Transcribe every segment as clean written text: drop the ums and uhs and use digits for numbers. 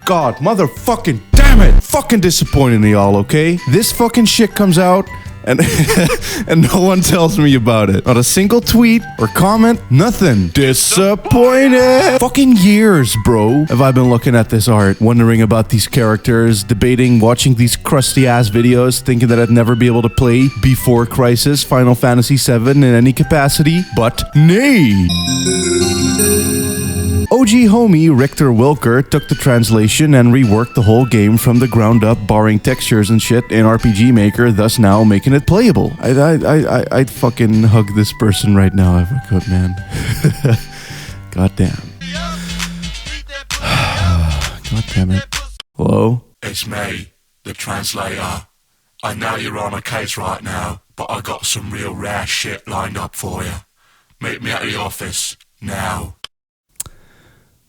God, motherfucking damn it! Fucking disappointing to y'all, okay? This fucking shit comes out and and no one tells me about it. Not a single tweet or comment, nothing. Disappointed! Fucking years, bro, have I been looking at this art, wondering about these characters, debating, watching these crusty ass videos, thinking that I'd never be able to play before Crisis Final Fantasy VII in any capacity, but nay! OG homie Richter Wilker took the translation and reworked the whole game from the ground up, barring textures and shit in RPG Maker, thus now making it playable. I'd fucking hug this person right now if I could, man. God damn. God damn it. Hello? It's me, the translator. I know you're on a case right now, but I got some real rare shit lined up for you. Meet me at the office, now.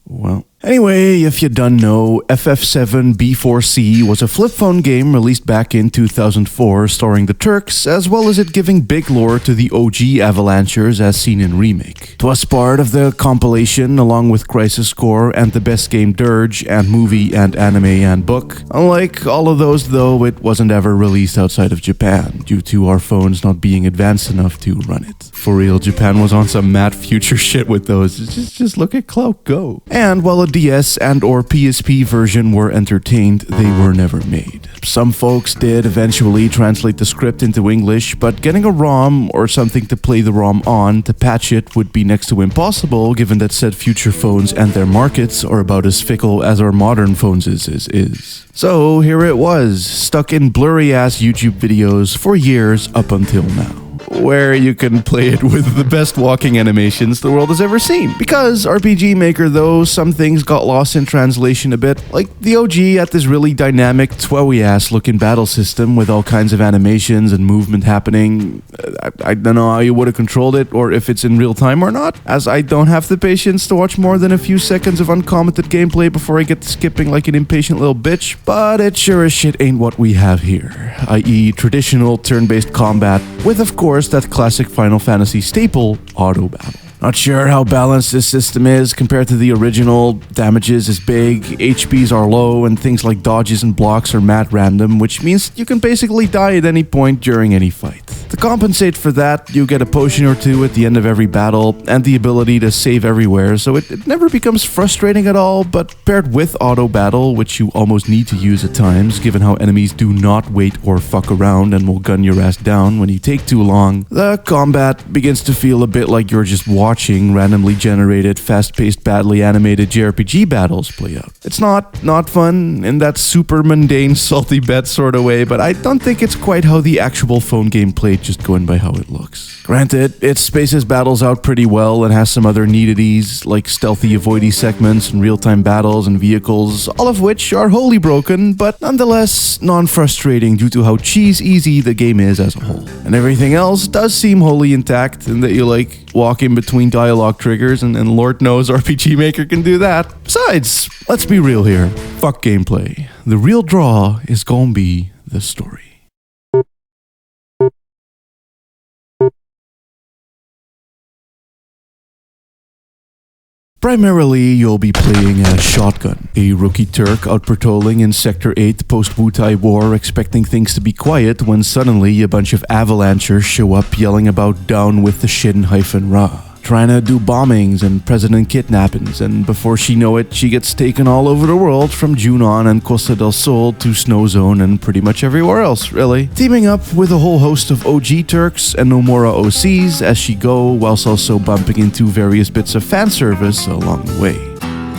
Well, anyway, if you don't know, FF7 B4C was a flip phone game released back in 2004 starring the Turks, as well as it giving big lore to the OG Avalanchers as seen in Remake. It was part of the compilation along with Crisis Core and the Best Game Dirge and movie and anime and book. Unlike all of those though, it wasn't ever released outside of Japan due to our phones not being advanced enough to run it. For real, Japan was on some mad future shit with those. Just look at Cloud Go. And while a DS and or PSP version were entertained, they were never made. Some folks did eventually translate the script into English, but getting a ROM or something to play the ROM on to patch it would be next to impossible given that said future phones and their markets are about as fickle as our modern phones is. So here it was, stuck in blurry ass YouTube videos for years up until now, where you can play it with the best walking animations the world has ever seen. Because RPG Maker though, some things got lost in translation a bit. Like the OG had this really dynamic, twowy ass looking battle system with all kinds of animations and movement happening. I don't know how you would have controlled it or if it's in real time or not, as I don't have the patience to watch more than a few seconds of uncommented gameplay before I get to skipping like an impatient little bitch. But it sure as shit ain't what we have here, i.e. traditional turn-based combat with, of course, that classic Final Fantasy staple, auto battle. Not sure how balanced this system is compared to the original. Damages is big, HPs are low, and things like dodges and blocks are mad random, which means you can basically die at any point during any fight. To compensate for that, you get a potion or two at the end of every battle, and the ability to save everywhere, so it never becomes frustrating at all, but paired with auto battle, which you almost need to use at times, given how enemies do not wait or fuck around and will gun your ass down when you take too long, the combat begins to feel a bit like you're just watching randomly generated, fast-paced, badly animated JRPG battles play out. It's not fun in that super mundane, salty bet sort of way, but I don't think it's quite how the actual phone game played, just going by how it looks. Granted, it spaces battles out pretty well and has some other needities like stealthy avoidy segments and real-time battles and vehicles, all of which are wholly broken, but nonetheless non-frustrating due to how cheese-easy the game is as a whole. And everything else does seem wholly intact in that you walk in between dialogue triggers and Lord knows RPG Maker can do that. Besides, let's be real here. Fuck gameplay. The real draw is gonna be the story. Primarily, you'll be playing as Shotgun, a rookie Turk out patrolling in Sector 8 post-Wutai War, expecting things to be quiet when suddenly a bunch of Avalanchers show up yelling about down with the Shin-Ra. Trying to do bombings and president kidnappings, and before she know it, she gets taken all over the world from Junon and Costa del Sol to Snow Zone and pretty much everywhere else, really. Teaming up with a whole host of OG Turks and Nomura OCs as she go, whilst also bumping into various bits of fan service along the way.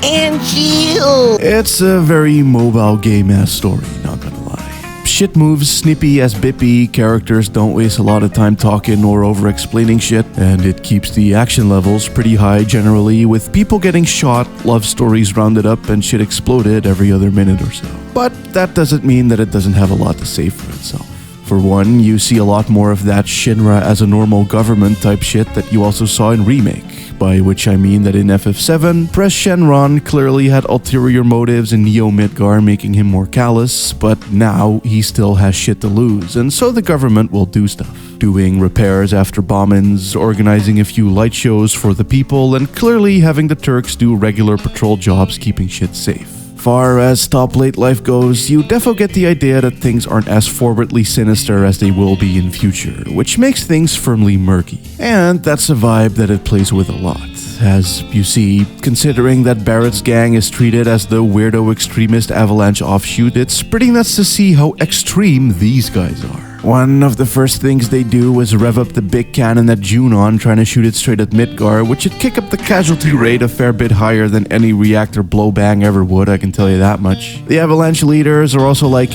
And chill! It's a very mobile game-ass story, not gonna lie. Shit moves snippy as bippy, characters don't waste a lot of time talking or over-explaining shit, and it keeps the action levels pretty high generally, with people getting shot, love stories rounded up, and shit exploded every other minute or so. But that doesn't mean that it doesn't have a lot to say for itself. For one, you see a lot more of that Shinra as a normal government type shit that you also saw in Remake. by which I mean that in FF7, Pres Shenron clearly had ulterior motives in Neo Midgar, making him more callous, but now he still has shit to lose, and so the government will do stuff. Doing repairs after bombings, organizing a few light shows for the people, and clearly having the Turks do regular patrol jobs keeping shit safe. Far as top late life goes, you defo get the idea that things aren't as forwardly sinister as they will be in future, which makes things firmly murky. And that's a vibe that it plays with a lot. As you see, considering that Barrett's gang is treated as the weirdo extremist Avalanche offshoot, it's pretty nuts to see how extreme these guys are. One of the first things they do is rev up the big cannon at Junon, trying to shoot it straight at Midgar, which would kick up the casualty rate a fair bit higher than any reactor blowbang ever would, I can tell you that much. The Avalanche leaders are also like,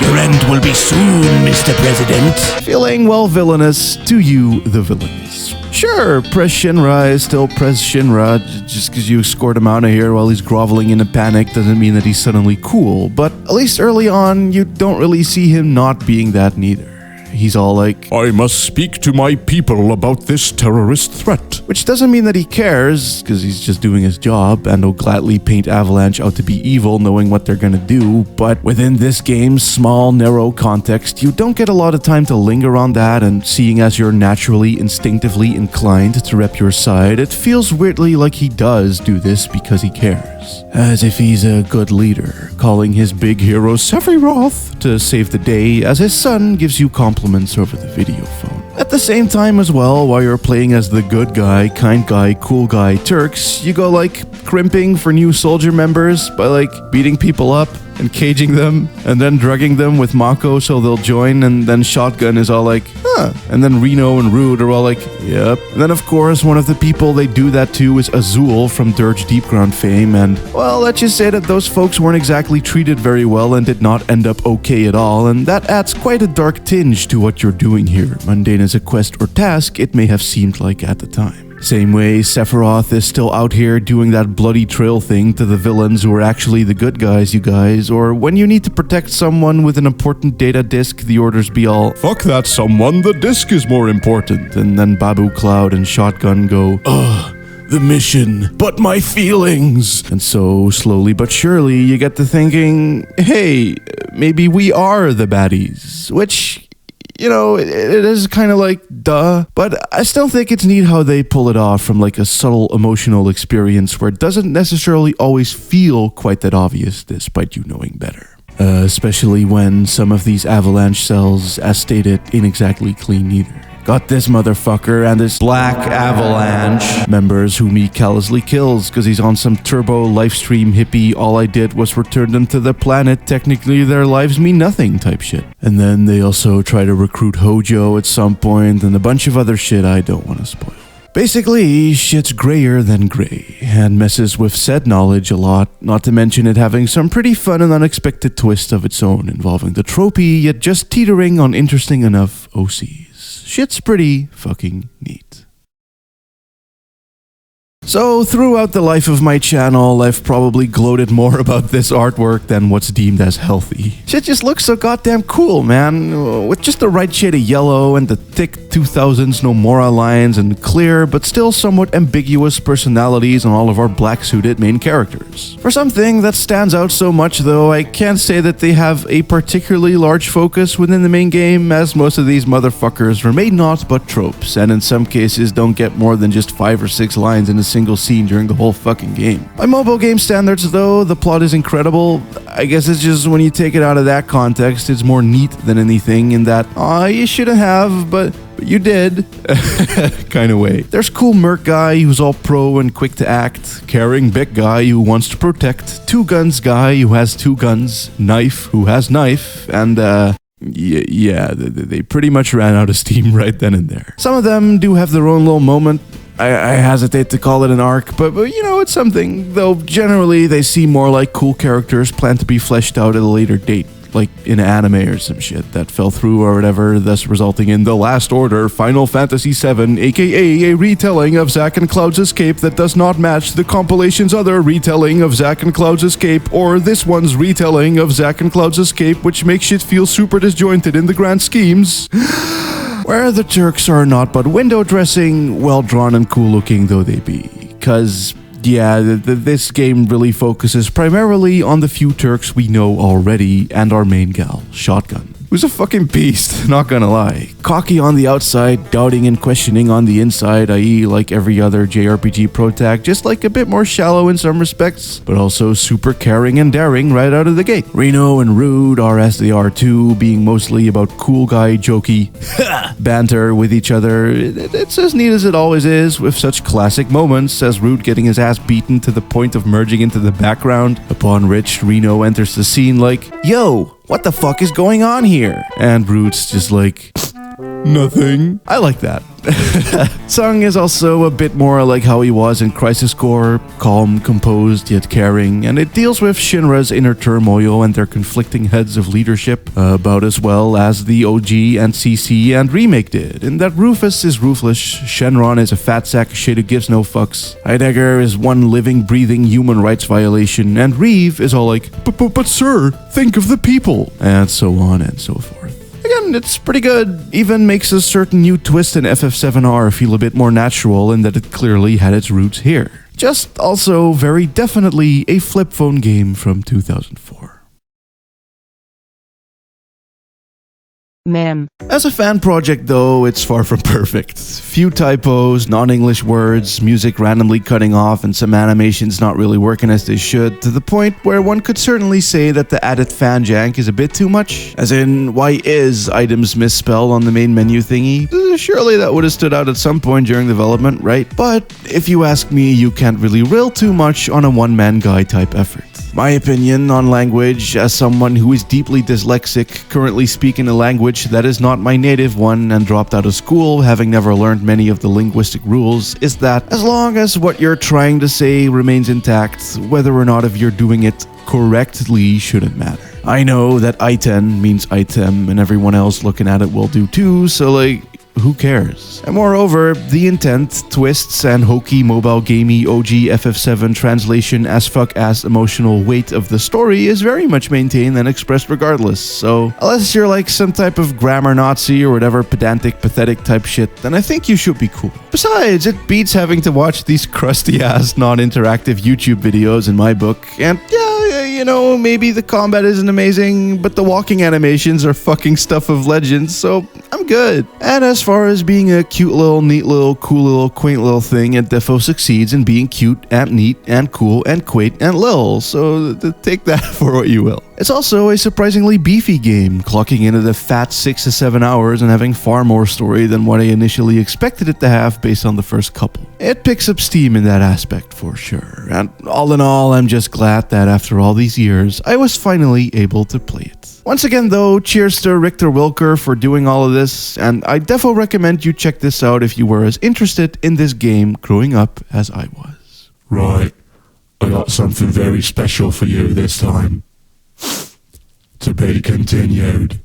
Your end will be soon, Mr. President. feeling well villainous to you, the villains. Sure, Pres Shinra is still Pres Shinra. Just because you escort him out of here while he's groveling in a panic doesn't mean that he's suddenly cool, but at least early on, you don't really see him not being that neither. He's all like, I must speak to my people about this terrorist threat. which doesn't mean that he cares, because he's just doing his job, and will gladly paint Avalanche out to be evil knowing what they're gonna do, but within this game's small, narrow context, you don't get a lot of time to linger on that, and seeing as you're naturally, instinctively inclined to rep your side, it feels weirdly like he does do this because he cares. As if he's a good leader, calling his big hero Sephiroth to save the day as his son gives you compliments over the video phone. At the same time as well, while you're playing as the good guy, kind guy, cool guy Turks, you go like crimping for new soldier members by like beating people up and caging them and then drugging them with Mako so they'll join, and then Shotgun is all like, huh, and then Reno and Rude are all like, yep. And then of course one of the people they do that to is Azul from Dirge Deepground fame, and well, let's just say that those folks weren't exactly treated very well and did not end up okay at all, and that adds quite a dark tinge to what you're doing here, mundane as a quest or task it may have seemed like at the time. Same way, Sephiroth is still out here doing that bloody trail thing to the villains who are actually the good guys, you guys, or when you need to protect someone with an important data disk, the orders be all, Fuck that someone, the disk is more important. and then Babu Cloud and Shotgun go, ugh, the mission, but my feelings. And so, slowly but surely, you get to thinking, hey, maybe we are the baddies, which, you know, it is kind of like, duh. But I still think it's neat how they pull it off from like a subtle emotional experience where it doesn't necessarily always feel quite that obvious despite you knowing better. Especially when some of these Avalanche cells, as stated, ain't exactly clean either. Got this motherfucker and this Black Avalanche members whom he callously kills because he's on some turbo livestream hippie, all I did was return them to the planet, technically their lives mean nothing type shit. And then they also try to recruit Hojo at some point and a bunch of other shit I don't want to spoil. Basically, shit's grayer than gray, and messes with said knowledge a lot, not to mention it having some pretty fun and unexpected twists of its own involving the tropey, yet just teetering on interesting enough OCs. Shit's pretty fucking neat. So, throughout the life of my channel, I've probably gloated more about this artwork than what's deemed as healthy. Shit just looks so goddamn cool, man. With just the right shade of yellow and the thick 2000s Nomura lines and clear but still somewhat ambiguous personalities on all of our black-suited main characters. For something that stands out so much though, I can't say that they have a particularly large focus within the main game, as most of these motherfuckers remain naught but tropes, and in some cases don't get more than just 5 or 6 lines in a single scene during the whole fucking game. By mobile game standards though, the plot is incredible. I guess it's just when you take it out of that context, it's more neat than anything in that, aw, you shouldn't have, but you did, kind of way. There's cool merc guy who's all pro and quick to act, caring big guy who wants to protect, two guns guy who has two guns, knife who has knife, and yeah, they pretty much ran out of steam right then and there. Some of them do have their own little moment. I hesitate to call it an arc, but you know, it's something, though generally they seem more like cool characters planned to be fleshed out at a later date, like in anime or some shit that fell through or whatever, thus resulting in The Last Order Final Fantasy VII, aka a retelling of Zack and Cloud's Escape that does not match the compilation's other retelling of Zack and Cloud's Escape, or this one's retelling of Zack and Cloud's Escape, which makes shit feel super disjointed in the grand schemes. where the Turks are not but window dressing, well drawn and cool looking though they be. Cause yeah, this game really focuses primarily on the few Turks we know already and our main gal, Shotgun, who's a fucking beast, not gonna lie. Cocky on the outside, doubting and questioning on the inside, i.e. like every other JRPG protag, just like a bit more shallow in some respects, but also super caring and daring right out of the gate. Reno and Rude are as they are too, being mostly about cool guy jokey banter with each other. It's as neat as it always is, with such classic moments as Rude getting his ass beaten to the point of merging into the background, upon which Reno enters the scene like, "Yo, what the fuck is going on here?" And Rude's just like, "Nothing." I like that. Sung is also a bit more like how he was in Crisis Core, calm, composed, yet caring, and it deals with Shinra's inner turmoil and their conflicting heads of leadership about as well as the OG and CC and Remake did, in that Rufus is ruthless, Shenron is a fat sack of shit who gives no fucks, Heidegger is one living, breathing human rights violation, and Reeve is all like, but sir, think of the people, and so on and so forth. Again, it's pretty good. Even makes a certain new twist in FF7R feel a bit more natural in that it clearly had its roots here. Just also very definitely a flip phone game from 2004. Ma'am. As a fan project though, it's far from perfect. Few typos, non-English words, music randomly cutting off, and some animations not really working as they should, to the point where one could certainly say that the added fan jank is a bit too much. As in, why is items misspelled on the main menu thingy? Surely that would have stood out at some point during development, right? But if you ask me, you can't really rail too much on a one-man guy type effort. My opinion on language, as someone who is deeply dyslexic, currently speaking a language that is not my native one and dropped out of school having never learned many of the linguistic rules, is that as long as what you're trying to say remains intact, whether or not if you're doing it correctly shouldn't matter. I know that item means item and everyone else looking at it will do too, so like, who cares? And moreover, the intent, twists, and hokey mobile gamey OG FF7 translation as fuck ass emotional weight of the story is very much maintained and expressed regardless, so unless you're like some type of grammar Nazi or whatever pedantic, pathetic type shit, then I think you should be cool. Besides, it beats having to watch these crusty ass non-interactive YouTube videos in my book, and yeah, you know, maybe the combat isn't amazing, but the walking animations are fucking stuff of legends, so I'm good. And as far as being a cute little, neat little, cool little, quaint little thing, it defo succeeds in being cute and neat and cool and quaint and lil, so take that for what you will. It's also a surprisingly beefy game, clocking into the fat 6 to 7 hours and having far more story than what I initially expected it to have based on the first couple. It picks up steam in that aspect for sure, and all in all, I'm just glad that after all these years, I was finally able to play it. Once again though, cheers to Richter Wilker for doing all of this, and I defo recommend you check this out if you were as interested in this game growing up as I was. Right, I got something very special for you this time. To be continued.